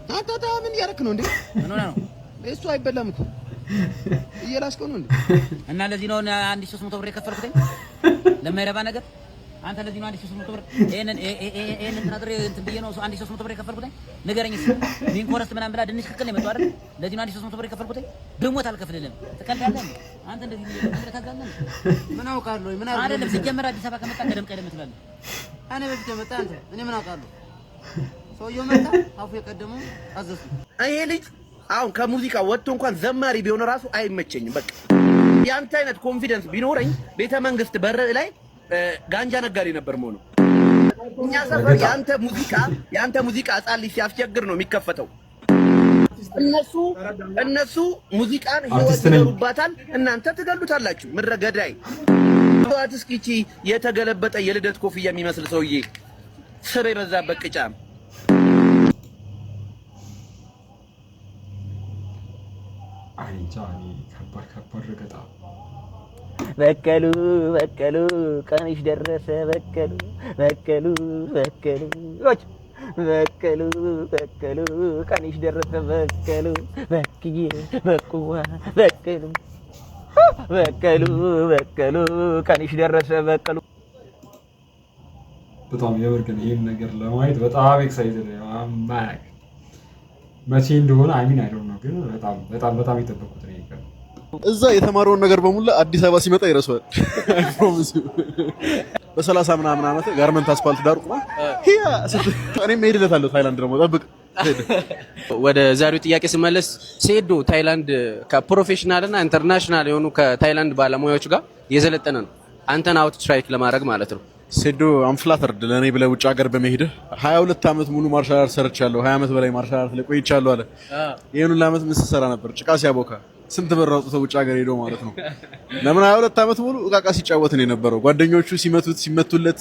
አንተ ምን ያረክ ነው እንዴ? ምን ሆነ ነው? እሱ አይበላም እኮ እየላስከው ነው እንዴ? እና ለዚህ ነው 1300 ብር የከፈልኩት ለማይረባ ነገር። አንተ ለዚህ ነው 1300 ብር ይሄንን ተናግሬ እንትን ብዬ ነው 1300 ብር የከፈልኩት። ንገረኝ እስኪ ምን ኮረስት ምናምን ብላ ድንሽ ክክል ነው የመጣው አይደል? ለዚህ ነው 1300 ብር የከፈልኩት። ብሞት አልከፍልልህም። ትቀልዳለህ አንተ እንደዚህ ነው ታጋለህ። ምን አውቃለሁ? ምን አይደለም ሲጀመር አዲስ አበባ ከመጣ ቀደም ትላለህ። እኔ በፊት መጣ አንተ እኔ ምን አውቃለሁ? ሰውየው መጣ አፉ የቀደመው አዘዙ። ይሄ ልጅ አሁን ከሙዚቃ ወጥቶ እንኳን ዘማሪ ቢሆን ራሱ አይመቸኝም። በቃ ያንተ አይነት ኮንፊደንስ ቢኖረኝ ቤተ መንግስት በር ላይ ጋንጃ ነጋዴ ነበር መሆኑ። እኛ ሰፈር ያንተ ሙዚቃ ህፃን ልጅ ሲያስቸግር ነው የሚከፈተው። እነሱ ሙዚቃን ህይወት ይኖሩባታል፣ እናንተ ትገሉታላችሁ። ምድረ ገዳይ እስኪ የተገለበጠ የልደት ኮፍያ የሚመስል ሰውዬ ስር የበዛበት ቅጫም አይንጃኒ ከባድ ረገጣ። በቀሉ ቀንሽ ደረሰ። በቀሉ ቀንሽ ደረሰ። በክዬ በቁዋ በቀሉ ቀንሽ ደረሰ። በቀሉ በጣም የወርቅን ይሄን ነገር ለማየት በጣም ኤክሳይትድ ነኝ። መቼ እንደሆነ አይሚን አይደው ነው ግን በጣም የጠበቁት ነው ይቀር እዛ የተማረውን ነገር በሙላ አዲስ አበባ ሲመጣ ይረሳዋል። በ30 ምናምን ዓመት ጋርመንት አስፋልት ዳር ቆማ እኔም እሄድለታለሁ ታይላንድ ደግሞ ጠብቅ። ወደ ዛሬው ጥያቄ ስመለስ ሴዶ ታይላንድ ከፕሮፌሽናል እና ኢንተርናሽናል የሆኑ ከታይላንድ ባለሙያዎች ጋር የዘለጠነ ነው። አንተን አውት ስትራይክ ለማድረግ ማለት ነው። ሴዶ አንፍላተርድ ለኔ ብለህ ውጭ ሀገር በመሄድ 22 ዓመት ሙሉ ማርሻል አርት ሰርቻለሁ። 20 ዓመት በላይ ማርሻል አርት ላይ ቆይቻለሁ አለ። ይሄን ሁሉ ዓመት ምን ስትሰራ ነበር? ጭቃ ሲያቦካ ስንት ብር አውጥቶ ውጭ ሀገር ሄዶ ማለት ነው። ለምን 22 ዓመት ሙሉ እቃቃ ሲጫወት ነው የነበረው። ጓደኞቹ ሲመቱለት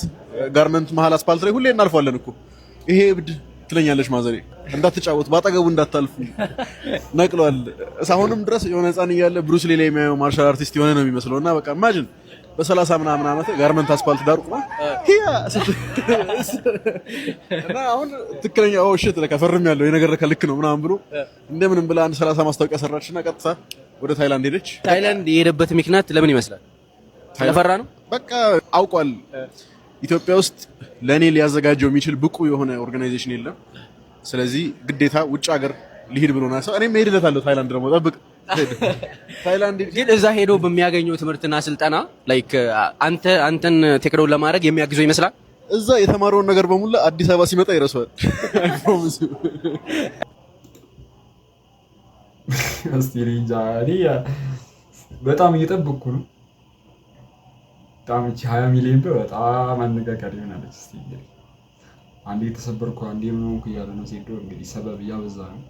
ጋርመንት መሀል አስፓልት ላይ ሁሌ እናልፋለን እኮ። ይሄ እብድ ትለኛለች ማዘሬ። እንዳትጫወት ባጠገቡ እንዳታልፉ ነቅሏል። አሁንም ድረስ የሆነ ህፃን እያለ ብሩስ ሊ ላይ የሚያየው ማርሻል አርቲስት የሆነ ነው የሚመስለውና በቃ ኢማጂን በ30 ምናምን ዓመት ጋርመንት አስፓልት ዳር ቆማ እና አሁን ትክክለኛ ሽት ለከፈርም ያለው የነገር ከልክ ነው ምናምን ብሎ እንደምንም ብላ አንድ 30 ማስታወቂያ ሰራችና ቀጥታ ወደ ታይላንድ ሄደች። ታይላንድ የሄደበት ምክንያት ለምን ይመስላል? ስለፈራ ነው። በቃ አውቋል። ኢትዮጵያ ውስጥ ለኔ ሊያዘጋጀው የሚችል ብቁ የሆነ ኦርጋናይዜሽን የለም። ስለዚህ ግዴታ ውጭ ሀገር ሊሄድ ብሎ ነው። እኔም እሄድለታለሁ ታይላንድ ደግሞ ጠብቅ። ታይላንድ ግን እዛ ሄዶ በሚያገኘው ትምህርትና ስልጠና ላይክ አንተን ቴክኖሎጂ ለማድረግ የሚያግዘው ይመስላል። እዛ የተማረውን ነገር በሙላ አዲስ አበባ ሲመጣ ይረሳዋል። አስቲሪጃ በጣም እየጠበቅኩ ነው። በጣም 20 ሚሊዮን ብር በጣም አነጋጋሪ ሆናለች። እስቲ አንዴ ተሰበርኩ አንዴ ነው እያለ ነው ሴዶ እንግዲህ ሰበብ ያበዛ ነው።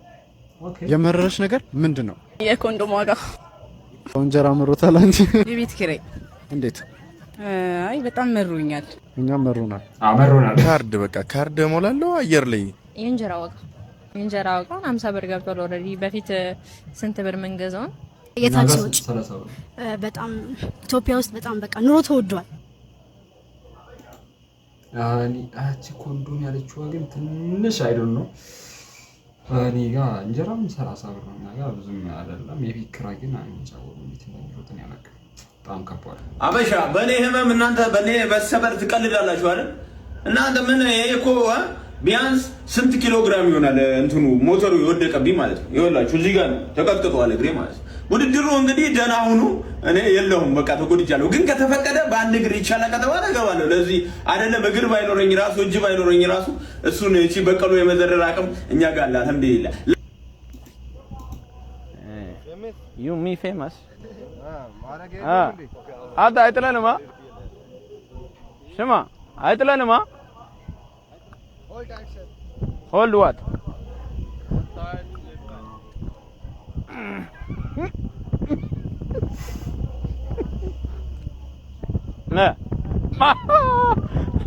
የመረረሽ ነገር ምንድነው? የኮንዶም ዋጋ እንጀራ መሮታል እንጂ የቤት ኪራይ እንዴት? አይ በጣም መሩኛል። እኛም መሩናል። መሩናል። ካርድ በቃ ካርድ ሞላለሁ አየር ላይ የእንጀራ ዋጋ 50 ብር ገብቷል ኦልሬዲ። በፊት ስንት ብር መንገዛው? የታክሲዎች በጣም ኢትዮጵያ ውስጥ በጣም በቃ ኑሮ ተወዷል። አቺ ኮንዶም ያለችው ግን ትንሽ አይደል ነው። እኔ ጋር እንጀራም 30 ብር ነው። እና ብዙም አይደለም። የቤት ኪራይ ግን አንጫው እንትን ያለቀ በጣም ከባድ አበሻ። በኔ ህመም እናንተ በኔ በሰበር ትቀልዳላችሁ አይደል? እናንተ ምን ይሄ እኮ ቢያንስ ስንት ኪሎ ግራም ይሆናል እንትኑ ሞተሩ የወደቀብኝ ማለት ነው። ይኸውላችሁ እዚህ ጋር ነው ተቀጥቅጧል እግሬ ማለት ነው። ውድድሩ እንግዲህ ደህና ሁኑ። እኔ የለሁም በቃ ተጎድቻለሁ። ግን ከተፈቀደ በአንድ እግር ይቻላል ከተባለ እገባለሁ። ለዚህ አይደለም እግር ባይኖረኝ ራሱ እጅ ባይኖረኝ ራሱ እሱን እቺ በቀሉ የመዘረር አቅም እኛ ጋር አለ። አልሐምዱሊላህ you me famous አዳ አይጥለንማ ስማ አይጥለንማ hold what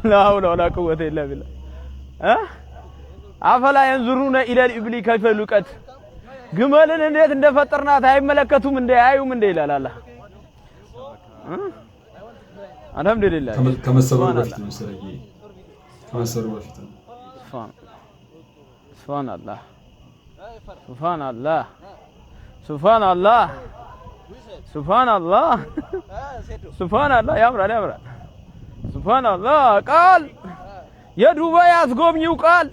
لا حول ولا قوة إلا بالله أفلا ينظرون إلى الإبل كيف خلقت ግመልን እንዴት እንደፈጠርናት አይመለከቱም እንደ አዩም እንደ ይላል አላህ። አልহামዱሊላህ ከመሰበሩ በፊት ነው ከመሰበሩ በፊት ነው። ሱብሃንአላህ ሱብሃንአላህ ሱብሃንአላህ ሱብሃንአላህ ሱብሃንአላህ ያምራል ያምራል ሱብሃንአላህ ቃል የዱባይ አስጎብኚው ቃል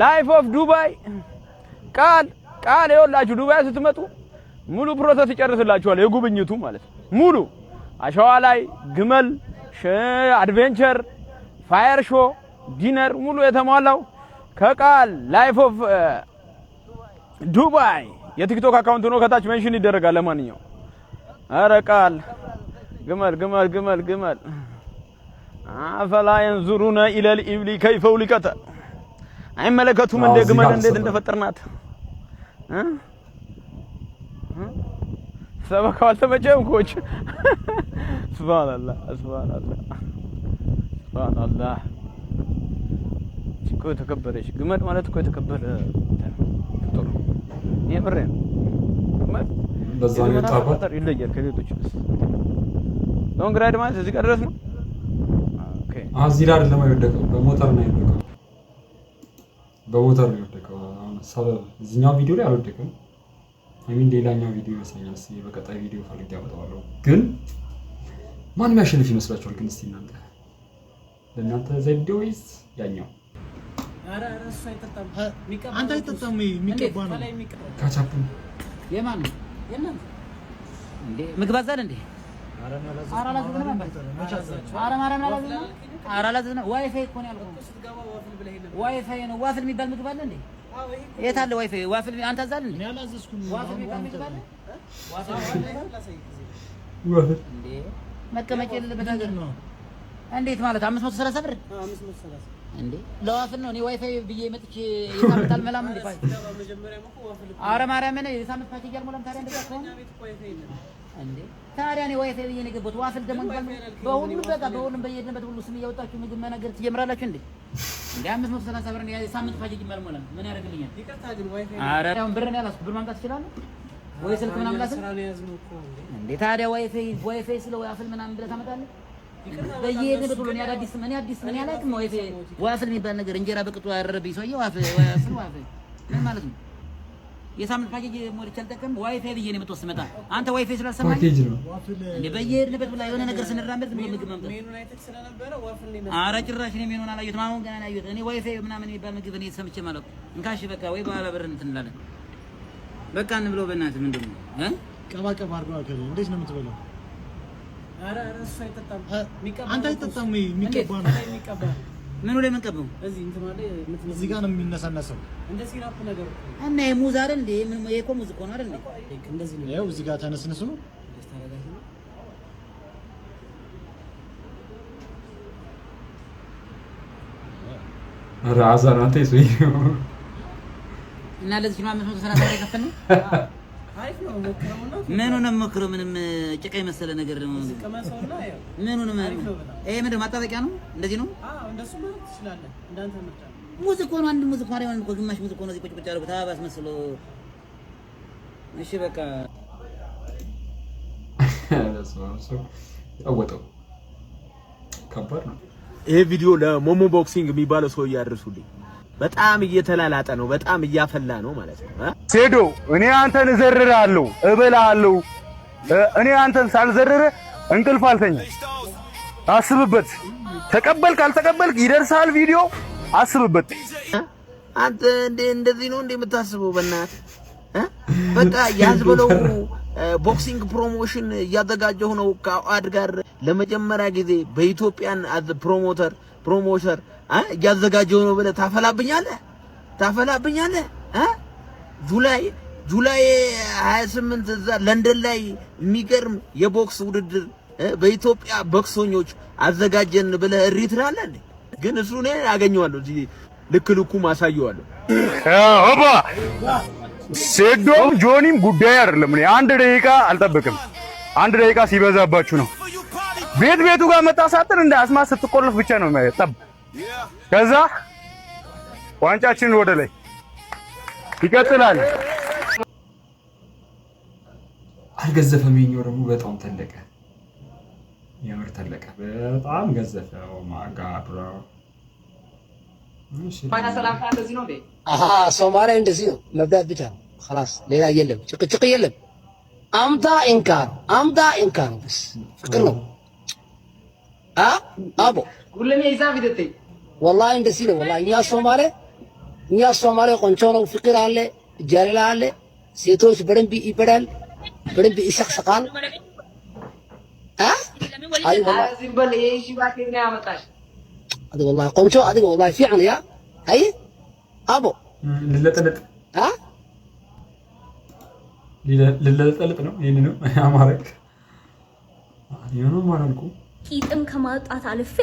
ላይፍ ኦፍ ዱባይ ቃል ይኸውላችሁ ዱባይ ስትመጡ ሙሉ ፕሮሰስ ይጨርስላችኋል የጉብኝቱ ማለት ሙሉ አሸዋ ላይ ግመል አድቬንቸር ፋየር ሾ ዲነር ሙሉ የተሟላው ከቃል ላይፍ ኦፍ ዱባይ የቲክቶክ አካውንት ነው ከታች ሜንሽን ይደረጋል ለማንኛውም ኧረ ቃል ግመል አፈላ ينظرون الى الابل كيف خلقت አይመለከቱም እንደ ግመል እንዴት እንደፈጠርናት ሰበካው አልተመቸም ኮች ሱብሃንአላህ እኮ ተከበረች ግመል ማለት እኮ የተከበረ ፍጡር የምር ነው በዛው የታባጠር ይለያል ከሌሎች ሎንግ ራይድ ማለት እዚህ ጋር ድረስ ነው ኦኬ እዚህ ጋር አይደለም የወደቀው በሞተር ነው የወደቀው አሁን ሰበብ እዚህኛው ቪዲዮ ላይ አልወደቀም አሚን ሌላኛው ቪዲዮ ይመስለኛል እስኪ በቀጣይ ቪዲዮ ፈልጌ አመጣዋለሁ ግን ማን የሚያሸንፍ ይመስላችኋል ግን እስቲ ለእናንተ ዘ ቪዲዮ ያኛው ኧረ እሱ አይጠጣም አንተ አይጠጣም የሚቀባ ነው ካቻፕ የማን የእናንተ እንዴ ምግብ አዛል እንዴ ዋይፋይ እኮ ነው ያልኩህ ዋይፋይ ነው ዋፍል የሚባል ምግብ አለ እንዴ የት አለ ዋይፋይ ዋፍል አንተ አዛል እንዴ ዋፍል የሚባል ምግብ አለ ዋፍል እንዴ መቀመጫ የሌለበት ሀገር ነው እንዴት ማለት 530 ብር 530 እንዴ ለዋፍል ነው እኔ ዋይፋይ ብዬ መጥቼ የሳምንታል መላም እንዴ ባይ ኧረ ማርያም ነኝ የሳምንት ፓኬጅ አልሞላም ታዲያ እንደዛ ከሆነ እንዴ ታዲያ እኔ ዋይፋይ ብዬ ነው የገባሁት ዋፍል ደግሞ በሁሉም በየሄድንበት ሁሉ ስም እያወጣችሁ ምግብ መናገር ትጀምራላችሁ እንዴ እንዴ 530 ብር ነው የሳምንት ፓኬጅ አልሞላም ምን ያደርግልኛል ይቅርታ ግን ዋይፋይ ኧረ ያው ብር ነው ያላስኩ ብር ማምጣት እችላለሁ ወይ ስልክ ምናምን ላስል እንዴ ታዲያ ዋይፋይ ስለ ዋፍል ምናምን ብለህ ታመጣለህ በየሄድንበት ሁሉ አዲስ ምን ያላቅም ዋፍል የሚባል ነገር እንጀራ በቅጡ ያረረብኝ ሰውዬው ዋፍል ምን ማለት ነው የሳምንት ፓኬጅ ሞልቼ አልጠቀም ዋይፋይ ብዬ ነው የምትወስድ መጣ አንተ ዋይፋይ ስላልሰማኝ ፓኬጅ ነው እንዴ በየሄድንበት ብላ የሆነ ነገር ስንራመድ ምግብ ማምጣት ሜኑን አይተክ ስለነበረ ዋፍል ነው ኧረ ጭራሽ ነው ሜኑን አላየሁትም አሁን ገና ነው ያየሁት እኔ ዋይፋይ ምናምን የሚባል ምግብ እኔ ሰምቼ ማለት እንካሽ በቃ ወይ በኋላ ብር እንትን እንላለን በቃ እንብለው በእናትህ ምንድን ነው ቀባቀባ አድርገው አከለ እንዴት ነው የምትበላው ኧረ እሱ አይጠጣም አንተ አይጠጣም የሚቀባ ነው ምኑ ላይ መንቀበው እዚህ እንትን ማለት እዚህ ጋር ነው የሚነሳነሰው እንደ ሲራፕ ነገር እና የሙዝ አይደል እንዴ ምን የኮ ሙዝ እኮ ነው አይደል እንዴ እንደዚህ ነው ያው እዚህ ጋር ተነስነሱ ነው ራዛን አንተ ይሰይ እና ለዚህ ነው 530 ብር የከፈልነው አሪፍ ነው ሞክረውና ምኑንም ሞክረው ምንም ጭቃ የመሰለ ነገር ነው ከመሰውና ያው ምኑንም ይሄ ምንድን ማጣበቂያ ነው እንደዚህ ነው እንደሱ ማለት ትችላለህ እንዳንተ ምርጫ ሙዝ እኮ ነው አንድ ሙዝ እኮ አይሆንም እኮ ግማሽ ሙዝ እኮ ነው እዚህ ቁጭ ቁጭ ያደረጉት አባስ መስሎ እሺ በቃ አወጣው ከባድ ነው ይሄ ቪዲዮ ለሞሞ ቦክሲንግ የሚባለው ሰው ያደርሱልኝ በጣም እየተላላጠ ነው በጣም እያፈላ ነው ማለት ነው ሴዶ እኔ አንተን እዘርራለሁ እበላለሁ እኔ አንተን ሳልዘርር እንቅልፍ አልተኛ አስብበት ተቀበልክ አልተቀበልክ ይደርሳል ቪዲዮ አስብበት አንተ እንደዚህ ነው እንደምታስበው በእናትህ በቃ ያዝበለው ቦክሲንግ ፕሮሞሽን እያዘጋጀሁ ነው ከአድ ጋር ለመጀመሪያ ጊዜ በኢትዮጵያን አዝ ፕሮሞተር እያዘጋጀሁ ነው ብለህ ታፈላብኛለህ ጁላይ 28 እዛ ለንደን ላይ የሚገርም የቦክስ ውድድር በኢትዮጵያ ቦክሰኞች አዘጋጀን ብለህ እሪ ትላለህ እንዴ ግን እሱ እኔ አገኘዋለሁ እዚህ ልክ ማሳየዋለሁ አባ ሴዶም ጆኒም ጉዳይ አይደለም እኔ አንድ ደቂቃ አልጠብቅም አንድ ደቂቃ ሲበዛባችሁ ነው ቤቱ ጋር መጣሳጥን እንደ አስማት ስትቆልፍ ብቻ ነው ጠብ ከዛ ዋንጫችን ወደ ላይ ይቀጥላል አልገዘፈም የኛው ደግሞ በጣም ተለቀ የምር ተለቀ በጣም ገዘፈ ኦ ማይ ጋድ ብሮ ፋይና ሰላም እንደዚህ ነው እንዴ? ሶማሊያ እንደዚህ ነው። መብዳት ብቻ ነው خلاص ሌላ የለም፣ ጭቅጭቅ የለም። አምጣ ኢንካር በስ ፍቅር ነው። አቦ ሁሉም ይዛም ይደቴ والله እንደዚህ ነው። والله እኛ ሶማሌ ቆንጆ ነው። ፍቅር አለ፣ ጀለላ አለ። ሴቶች በደንብ ይበዳል፣ በደንብ ይሰቅሰቃል። አይ والله ዝምበል የሺ ባከኛ ያመጣሽ አዲ والله ቆንጆ አዲ والله ፊዕን ያ አይ አቦ ልለጠለጥ ልለጠለጥ ነው። ይሄን ነው አማረክ ይሄን ነው ማራልኩ ቂጥም ከማውጣት አልፌ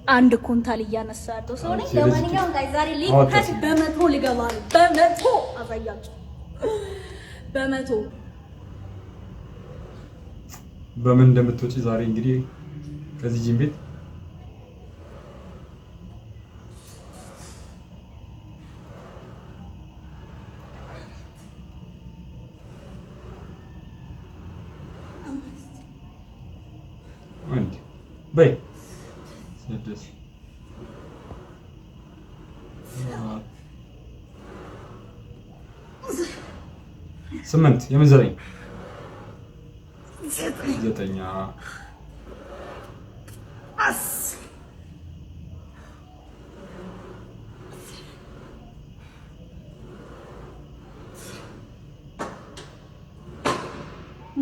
አንድ ኩንታል እያነሳው ሰው ነኝ። ለማንኛውም ጋር ዛሬ ሊከት በመቶ ልገባ ነው። በመቶ አሳያችሁ። በመቶ በምን እንደምትወጪ ዛሬ እንግዲህ ከዚህ ጂም ቤት አንድ በይ ስድስት ስምንት የምን ዘጠኝ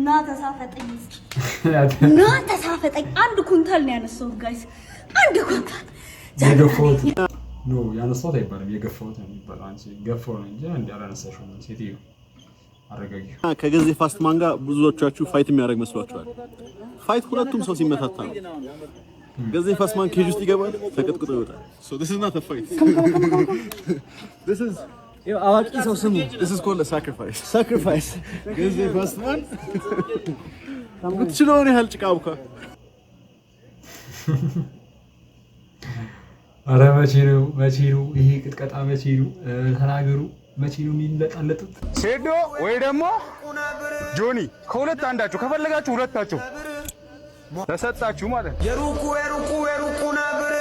ና ተሳፈጠኝ። አንድ ኩንታል ነው ያነሳሁት ጋይስ፣ አንድ ኩንታል የገፋሁት ነው ያነሳሁት አይባልም፣ የገፋሁት ነው የሚባለው። አንቺ ገፋው ነው እንጂ አንዴ አላነሳሽውም። ሴትዮ አረጋጊ። ከገዜ ፋስት ማን ጋር ብዙዎቻችሁ ፋይት የሚያደርግ መስሏችኋል? ፋይት ሁለቱም ሰው ሲመታታ ነው። ገዜ ፋስት ማን ኬጅ ውስጥ ይገባል፣ ተቀጥቅጦ ይወጣል። so this is not a fight. this is አዋቂ ሰው ስሙ። this is called a sacrifice. ገዜ ፋስት ማን ብትችለውን ያህል ጭቃ አቡካ። ኧረ መቼ ነው ይሄ ቅጥቀጣ? መቼ ነው ተናገሩ? መቼ ነው የሚለጣለጡት? ሴዶ ወይ ደግሞ ጆኒ ከሁለት አንዳችሁ ከፈለጋችሁ ሁለታችሁ ተሰጣችሁ ማለት ነው። የሩቁ ነብር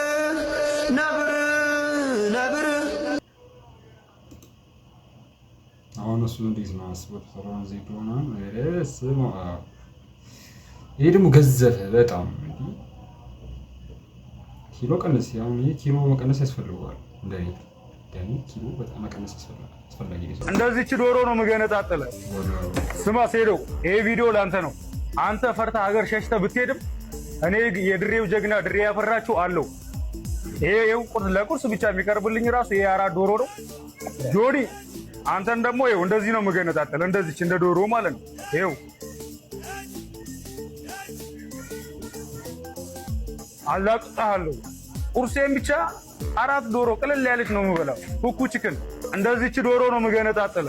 አሁን እሱ እንዴት ነው አስቦት ሰራን ዘይቶና ስማ። ይሄ ደግሞ ገዘፈ በጣም እንዴ! ኪሎ ቀነስ። ያው ይሄ ኪሎ መቀነስ ያስፈልጋል። እንደኔ ኪሎ በጣም መቀነስ ያስፈልጋል። እንደዚህች ዶሮ ነው የምገነጣጥለ። ስማ ሴዶ፣ ይሄ ቪዲዮ ላንተ ነው። አንተ ፈርታ ሀገር ሸሽተህ ብትሄድም እኔ የድሬው ጀግና ድሬ ያፈራችሁ አለው። ይሄው ለቁርስ ብቻ የሚቀርብልኝ ራሱ ይሄ አራት ዶሮ ነው። ጆኒ አንተን ደግሞ ይሄው እንደዚህ ነው የምገነጣጥለ፣ እንደዚህች እንደ ዶሮ ማለት ነው። ይሄው አላቅጣለሁ። ቁርሴን ብቻ አራት ዶሮ ቅልል ያለች ነው የምበላው። ኩኩ ቺክን እንደዚህች ዶሮ ነው የምገነጣጥለ።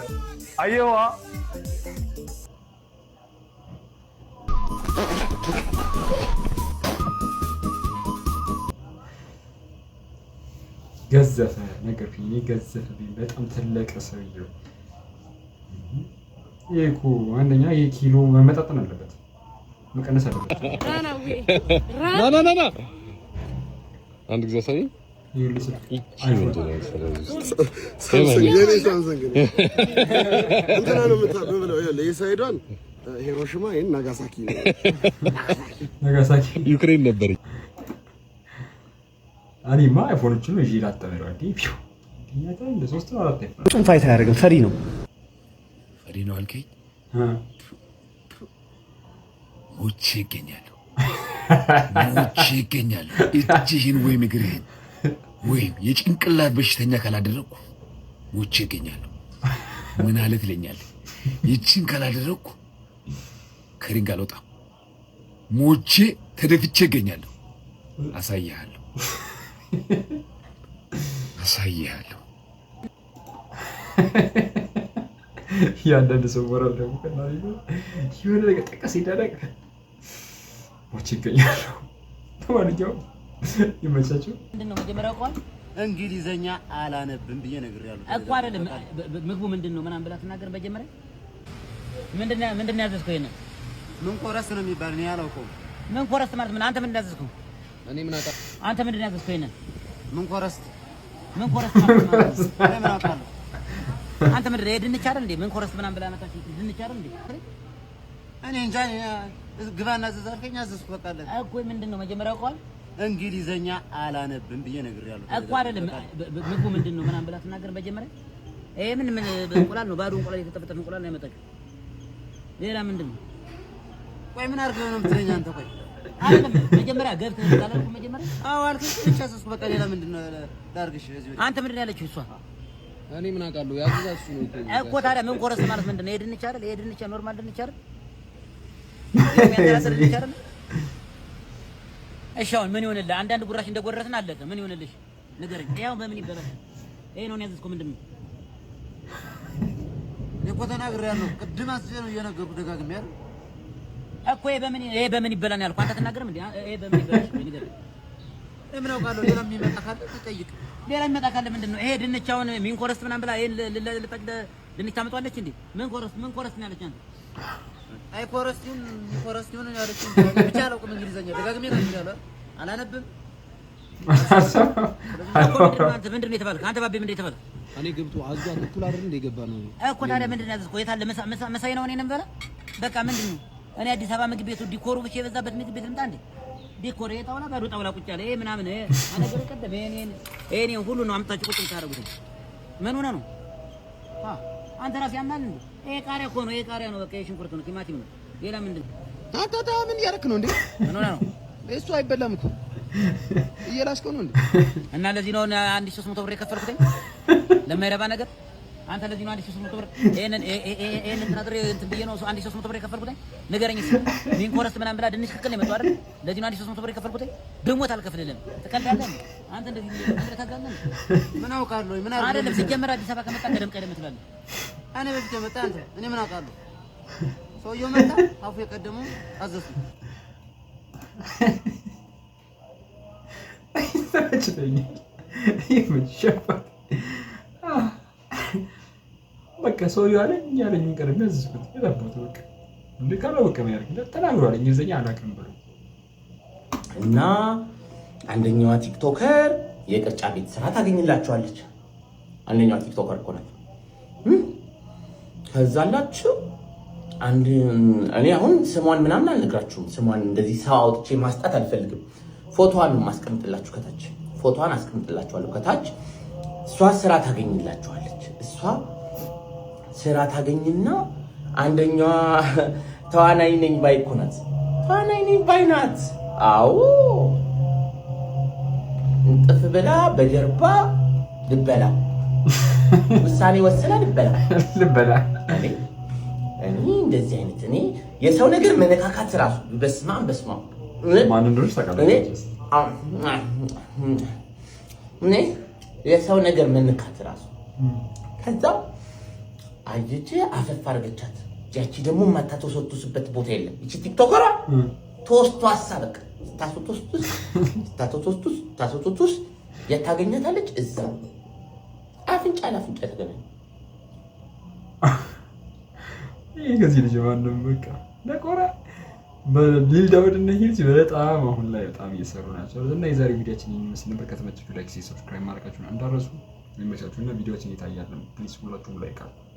አየዋ ገዘፈ ነገር ፊኒ ገዘፈብኝ። በጣም ትልቅ ሰውዬው ይሄ እኮ አንደኛ የኪሎ መመጣጠን አለበት፣ መቀነስ አለበት። ና አንድ ጊዜ ሳይ ሂሮሺማ ይሄን ናጋሳኪ ዩክሬን ነበር። እኔማ አይፎኖችን ነው ይዤ ላጠመረው እንዴ ቢው ዲያታ እንደ 3 ነው 4 አይፎን ጭም ፋይት አያደርግም። ፈሪ ነው አልከኝ። ሞቼ ይገኛለሁ። እጅህን ወይም እግርህን ወይም የጭንቅላት በሽተኛ ካላደረኩ ሞቼ ይገኛለሁ። ምን አለ ትለኛለህ? ይቺን ካላደረኩ ከሪንግ አልወጣም። ሞቼ ተደፍቼ ይገኛለሁ። አሳይሃለሁ። ያንዳንድ ሰው ወራል ደግሞ ከናሪ ይሁን ነገር ጠቀስ ይደረግ ሞቼ ይገኛለሁ። ተማሪው ይመቻችሁ። ምንድነው መጀመሪያው ቋል እንግሊዘኛ አላነብም ብዬ ነግሬያለሁ እኮ አይደለም። ምግቡ ምንድነው ምናምን ብላ ተናገር። መጀመሪያ ምንድነው ያዘዝከው? ይሄን ምን ኮረስ ነው የሚባል ነው ያላውቀው። ምን ኮረስ ማለት ምን? አንተ ምን እንዳዘዝከው? እኔ ምን አጣ? አንተ ምንድነው ያዘዝከው? ይሄን ምን ኮረስ ምን ኮረስ ምናምን አውቃለሁ። አንተ ምንድን ነው ድንች አይደል እንዴ? ምን ኮረስ ምናምን ብላ መጣች። ድንች አይደል እንዴ? እኔ እንጃ ግባና ዘዛርከኝ አዘዝኩ። በቃ አለ እኮ ምንድነው መጀመሪያ አውቀዋል። እንግሊዘኛ አላነብም ብዬ ነግሬያለሁ እኮ አይደለም። ምግቡ ምንድነው ምናምን ብላ ተናገር መጀመሪያ። ይሄ ምን እንቁላል ነው? ባዶ እንቁላል የተጠፈጠፈ እንቁላል ነው ያመጣችው። ሌላ ምንድነው? ቆይ ምን አድርገህ ነው የምትለኝ አንተ? ቆይ አይደለም መጀመሪያ ገብተህ ታላልኩ መጀመሪያ። አዎ አልከኝ ብቻ አዘዝኩ። በቃ ሌላ ምንድነው ላድርግሽ? አንተ ምንድነው ያለችው እሷ? እኔ ምን አውቃለሁ? ያዘዛሱ ነው እኮ። ታዲያ ምን ኮረስ ማለት ምንድነው? ይሄ ድንች አይደል? ይሄ ድንች ኖርማል ድንች አይደል? የሚያንተራስር ድንች አይደል? እሺ አሁን ምን ይሆንልህ? አንዳንድ ጉራሽ እንደጎረስን አለቀ። ምን ይሆንልሽ ንገረኝ። ይሄው በምን ይበላል? ይሄ ነው ያዘዝከው ምንድነው? እኮ ተናግሬያለሁ። ቅድም አስቼ ነው እየነገርኩህ ደጋግሜ አይደል እኮ። ይሄ በምን ይበላል ያልኩህ አንተ ተናገርም እንዴ? ይሄ በምን ይበላል ንገረኝ። ምን አውቃለሁ? ሌላ የሚመጣ ካለ ተጠይቅ። ሌላ የሚመጣ ካለ ምንድነው? ይሄ ድንች አሁን ሚን ኮረስ ምናምን ብላ ይሄን ልጠቅደ ድንች ታመጣለች እንዴ? ምን ኮረስ ነው ያለች አንተ? አይ ኮረስቲውን ያለች ብቻ አላውቅም። እንግሊዘኛ ደጋግሜ ነው የሚለው አላነብም። አንተ ምንድነው የተባልከው? አንተ ባቤ ምንድነው የተባልከው? እኔ ገብቶ አዟ ተኩል አይደል እንደ ገባ ነው እኮ። ታዲያ ምንድነው ያዘዝከው? የታለ መሳይ ነው እኔ ነበር። በቃ ምንድነው እኔ አዲስ አበባ ምግብ ቤቱ ዲኮሩ ብቻ የበዛበት ምግብ ቤት ልምጣ እንዴ? ዲኮር የጣውላ ባዶ ጣውላ ቁጭ ያለ ይሄ ምናምን ይሄ አነገር ቀደም ይሄን ሁሉ ነው አምጣችሁ ቁጭ ታደርጉት። ምን ሆነ ነው? አንተ ራስህ ያማል እንዴ? ይሄ ቃሪያ እኮ ነው። ይሄ ቃሪያ ነው። በቃ ይሄ ሽንኩርት ነው፣ ቲማቲም ነው። ሌላ ምንድነው? ታታ ምን እያደረክ ነው እንዴ? ምን ሆነ ነው? እሱ አይበላም እኮ እየላስከው ነው እንዴ? እና ለዚህ ነው 1300 ብር የከፈልኩት ለማይረባ ነገር። አንተ ለዚህ ነው 1300 ብር ይሄንን ተናግሬ እንትን ብዬ ነው 1300 ብር የከፈልኩት። ንገረኝ እስኪ ሚን ኮረስ ምናምን ብላ ድንች ክክል ነው የመጣው አይደል? ለዚህ ነው 1300 ብር የከፈልኩት። ብሞት አልከፍልልህም። ትቀልዳለህ አንተ እንደዚህ ታጋለህ። ምን አውቃለሁ? ምን አይደለም ሲጀመር አዲስ አበባ ከመጣ ቀደም ትላለህ። እኔ በፊት መጣ አንተ እኔ ምን አውቃለሁ? ሰውየው መጣ አፉ የቀደመው አዘዝኩ። በቃ ሰውየው አለኝ ያለኝን ቀደም ያዘዝኩት የለበት በቃ እንደ ካላወቀ ነው ያርግ ተናግሯል። እንግሊዘኛ አላውቅም ብሎ እና አንደኛዋ ቲክቶከር የቅርጫ ቤት ስራ ታገኝላችኋለች። አንደኛዋ ቲክቶከር እኮ ናት። ከዛላችሁ አንድ እኔ አሁን ስሟን ምናምን አልነግራችሁም። ስሟን እንደዚህ ሰው አውጥቼ ማስጣት አልፈልግም። ፎቶዋን ነው ማስቀምጥላችሁ ከታች። ፎቶዋን አስቀምጥላችኋለሁ ከታች። እሷ ስራ ታገኝላችኋለች። እሷ ስራ ታገኝና አንደኛዋ ተዋናይ ነኝ ባይ እኮ ናት። ተዋናይ ነኝ ባይ ናት። አዎ እንጥፍ ብላ በጀርባ ልበላ ውሳኔ ወስና ልበላ እኔ እንደዚህ አይነት እኔ የሰው ነገር መነካካት ራሱ በስማም ማን እንደሆነች ታውቃለች። እኔ የሰው ነገር መነካት ራሱ ከዛ አየች አፈፍ አድርገቻት። ያቺ ደግሞ ማታተወሰቱስበት ቦታ የለም። እቺ ቲክቶከሯ ተወስቶ አሳበቅ ታሶቶስ የታገኛታለች እዛ አፍንጫ ለአፍንጫ ተገናኙ። ይሄ ከዚህ ልጅ ማንም በቃ ለቆራ በቢልዳውድ እና ሂልስ በጣም አሁን ላይ በጣም እየሰሩ ናቸው። እና የዛሬ ቪዲዮችን ይመስል ነበር። ከተመቻችሁ ላይክ፣ ሰብስክራይብ ማድረጋችሁን እንዳትረሱ። የሚመቻችሁና ቪዲዮችን ይታያሉ ፕሊዝ ሁላችሁም ላይክ አድርጉ።